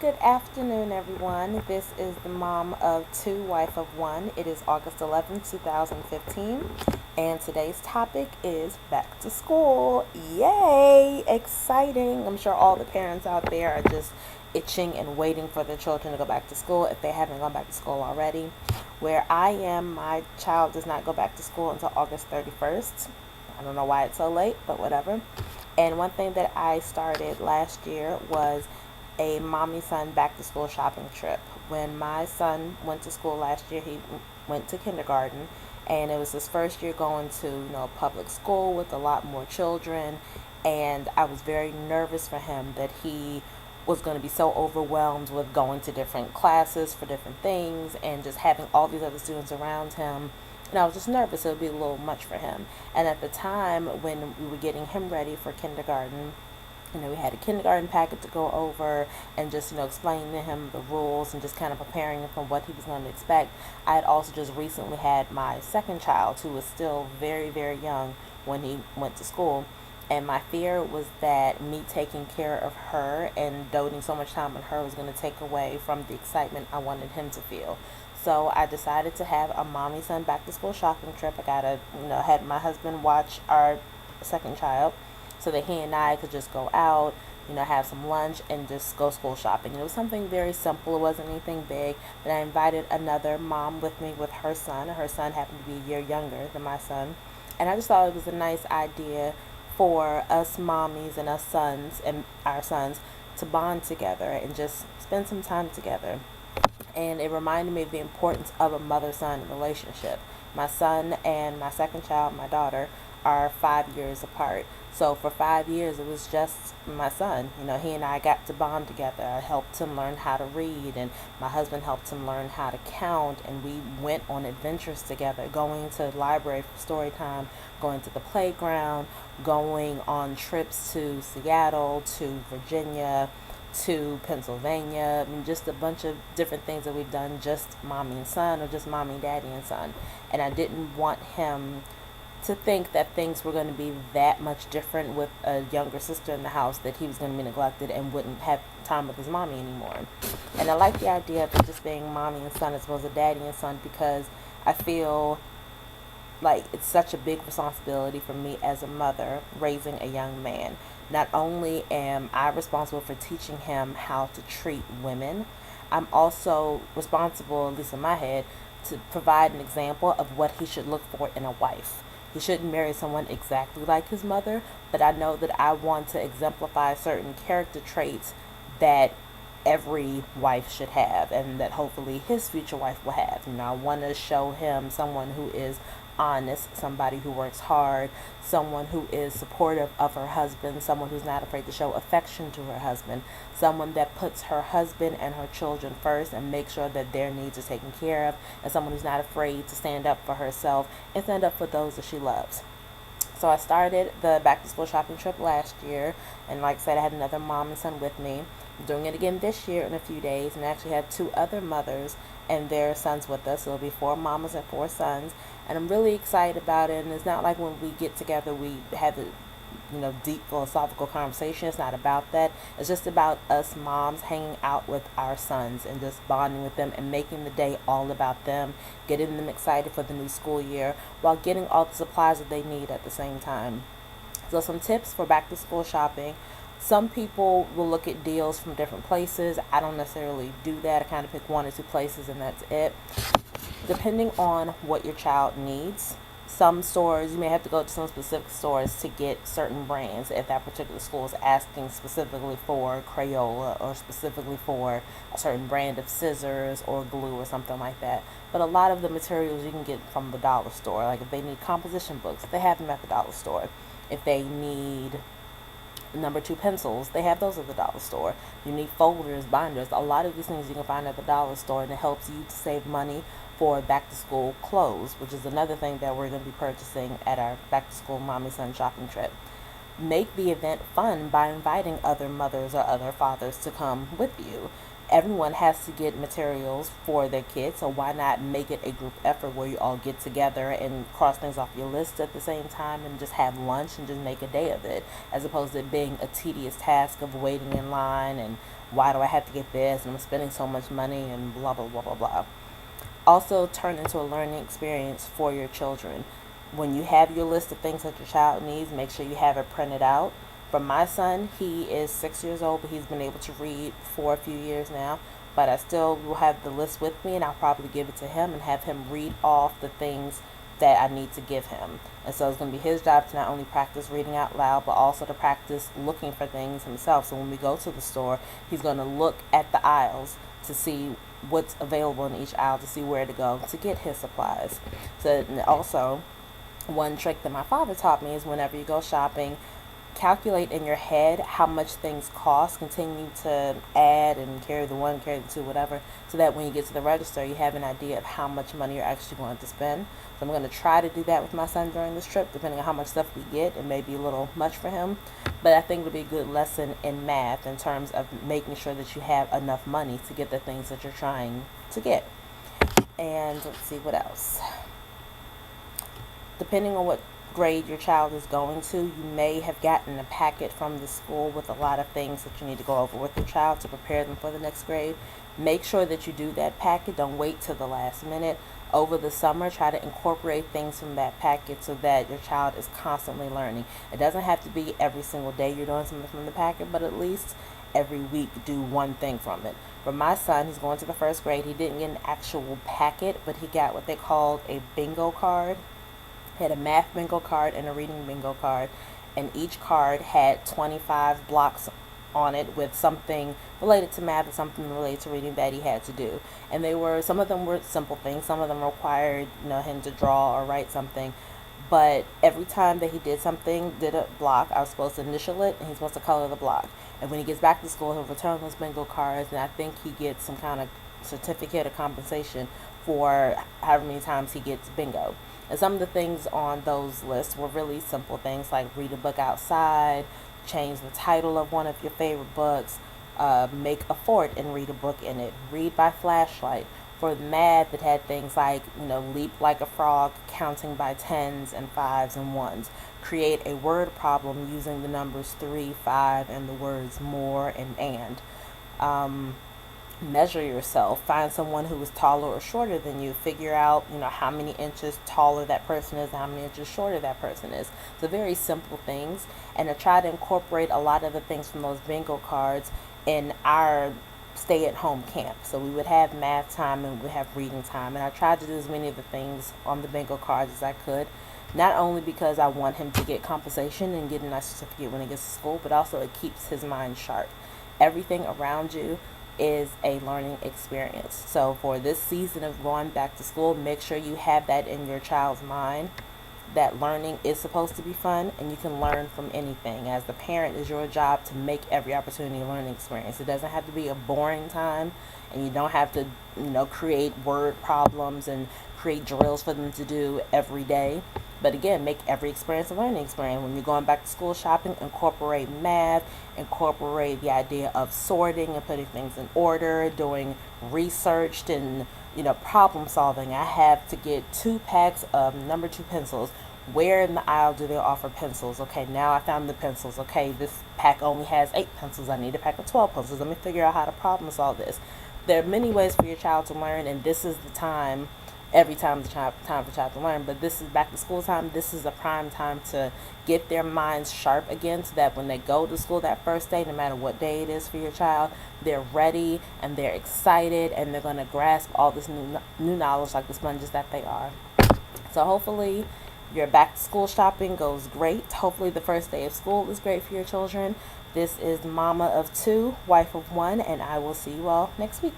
Good afternoon, everyone. This is the mom of two, wife of one. It is August 11th, 2015, and today's topic is back to school. Yay! Exciting. I'm sure all the parents out there are just itching and waiting for their children to go back to school if they haven't gone back to school already. Where I am, my child does not go back to school until August 31st. I don't know why it's so late, but whatever. And one thing that I started last year was a mommy son back to school shopping trip. When my son went to school last year, he went to kindergarten, and it was his first year going to public school with a lot more children, and I was very nervous for him that he was going to be so overwhelmed with going to different classes for different things and just having all these other students around him. And I was just nervous it would be a little much for him. And at the time when we were getting him ready for kindergarten, we had a kindergarten packet to go over and just, explaining to him the rules and just kind of preparing him for what he was going to expect. I had also just recently had my second child, who was still very, very young when he went to school. And my fear was that me taking care of her and doting so much time on her was going to take away from the excitement I wanted him to feel. So I decided to have a mommy son back to school shopping trip. I had my husband watch our second child so that he and I could just go out, have some lunch and just go school shopping. It was something very simple. It wasn't anything big. But I invited another mom with me with her son. Her son happened to be a year younger than my son. And I just thought it was a nice idea for us mommies and us sons and our sons to bond together and just spend some time together. And it reminded me of the importance of a mother-son relationship. My son and my second child, my daughter, are 5 years apart. So for 5 years, it was just my son. He and I got to bond together. I helped him learn how to read, and my husband helped him learn how to count. And we went on adventures together, going to the library for story time, going to the playground, going on trips to Seattle, to Virginia, to Pennsylvania. Just a bunch of different things that we've done, just mommy and son, or just mommy, daddy, and son. And I didn't want him to think that things were going to be that much different with a younger sister in the house, that he was going to be neglected and wouldn't have time with his mommy anymore. And I like the idea of it just being mommy and son as opposed to daddy and son, because I feel like it's such a big responsibility for me as a mother raising a young man. Not only am I responsible for teaching him how to treat women, I'm also responsible, at least in my head, to provide an example of what he should look for in a wife. He shouldn't marry someone exactly like his mother, but I know that I want to exemplify certain character traits that every wife should have and that hopefully his future wife will have. I want to show him someone who is honest, somebody who works hard, someone who is supportive of her husband, someone who's not afraid to show affection to her husband, someone that puts her husband and her children first and makes sure that their needs are taken care of, and someone who's not afraid to stand up for herself and stand up for those that she loves. So I started the back to school shopping trip last year, and like I said, I had another mom and son with me. I'm doing it again this year in a few days, and I actually have two other mothers and their sons with us. So it'll be 4 mamas and 4 sons, and I'm really excited about it. And it's not like when we get together we have a deep philosophical conversation. It's not about that. It's just about us moms hanging out with our sons and just bonding with them and making the day all about them, getting them excited for the new school year while getting all the supplies that they need at the same time. So some tips for back to school shopping. Some people will look at deals from different places. I don't necessarily do that. I kind of pick 1 or 2 places and that's it. Depending on what your child needs, some stores, you may have to go to some specific stores to get certain brands if that particular school is asking specifically for Crayola or specifically for a certain brand of scissors or glue or something like that. But a lot of the materials you can get from the dollar store. Like if they need composition books, they have them at the dollar store. If they need number 2 pencils, they have those at the dollar store. You need folders, binders, a lot of these things you can find at the dollar store, and it helps you to save money for back to school clothes, which is another thing that we're going to be purchasing at our back to school mommy son shopping trip. Make the event fun by inviting other mothers or other fathers to come with you. everyone has to get materials for their kids, so why not make it a group effort where you all get together and cross things off your list at the same time and just have lunch and just make a day of it, as opposed to it being a tedious task of waiting in line and why do I have to get this and I'm spending so much money and blah blah blah blah blah. Also, turn into a learning experience for your children. When you have your list of things that your child needs, make sure you have it printed out. For my son, he is 6 years old, but he's been able to read for a few years now. But I still will have the list with me, and I'll probably give it to him and have him read off the things that I need to give him. And so it's going to be his job to not only practice reading out loud, but also to practice looking for things himself. So when we go to the store, he's going to look at the aisles to see what's available in each aisle, to see where to go to get his supplies. So also, one trick that my father taught me is whenever you go shopping, calculate in your head how much things cost, continue to add and carry the one, carry the two, whatever, so that when you get to the register, you have an idea of how much money you're actually going to spend. So I'm going to try to do that with my son during this trip, depending on how much stuff we get. It may be a little much for him, but I think it'll be a good lesson in math in terms of making sure that you have enough money to get the things that you're trying to get. And let's see what else. Depending on what grade your child is going to, you may have gotten a packet from the school with a lot of things that you need to go over with your child to prepare them for the next grade. Make sure that you do that packet. Don't wait till the last minute. Over the summer, try to incorporate things from that packet so that your child is constantly learning. It doesn't have to be every single day you're doing something from the packet, but at least every week do one thing from it. For my son, he's going to the first grade. He didn't get an actual packet, but he got what they called a bingo card. He had a math bingo card and a reading bingo card, and each card had 25 blocks on it with something related to math and something related to reading that he had to do. And some of them were simple things, some of them required him to draw or write something. But every time that he did a block, I was supposed to initial it and he's supposed to color the block. And when he gets back to school, he'll return those bingo cards, and I think he gets some kind of certificate or compensation for however many times he gets bingo. And some of the things on those lists were really simple things like read a book outside, change the title of one of your favorite books, make a fort and read a book in it, read by flashlight. For math, it had things like, leap like a frog, counting by tens and fives and ones. Create a word problem using the numbers 3, 5, and the words more and. Measure yourself. Find someone who is taller or shorter than you. Figure out, how many inches taller that person is and how many inches shorter that person is. So very simple things. And to try to incorporate a lot of the things from those bingo cards in our stay-at-home camp. So we would have math time and we would have reading time. And I tried to do as many of the things on the bingo cards as I could. Not only because I want him to get compensation and get a nice certificate when he gets to school, but also it keeps his mind sharp. Everything around you is a learning experience. So for this season of going back to school, make sure you have that in your child's mind, that learning is supposed to be fun and you can learn from anything. As the parent, it's your job to make every opportunity a learning experience. It doesn't have to be a boring time, and you don't have to create word problems and create drills for them to do every day. But again, make every experience a learning experience. When you're going back to school shopping, incorporate math, incorporate the idea of sorting and putting things in order, doing research and problem solving. I have to get 2 packs of number 2 pencils. Where in the aisle do they offer pencils? Okay, now I found the pencils. Okay, this pack only has 8 pencils. I need a pack of 12 pencils. Let me figure out how to problem solve this. There are many ways for your child to learn, and this is the time. Every time is time for child to learn, but this is back to school time. This is a prime time to get their minds sharp again, so that when they go to school that first day, no matter what day it is for your child, they're ready and they're excited and they're going to grasp all this new knowledge like the sponges that they are. So hopefully your back to school shopping goes great. Hopefully the first day of school is great for your children. This is Mama of 2, Wife of 1, and I will see you all next week.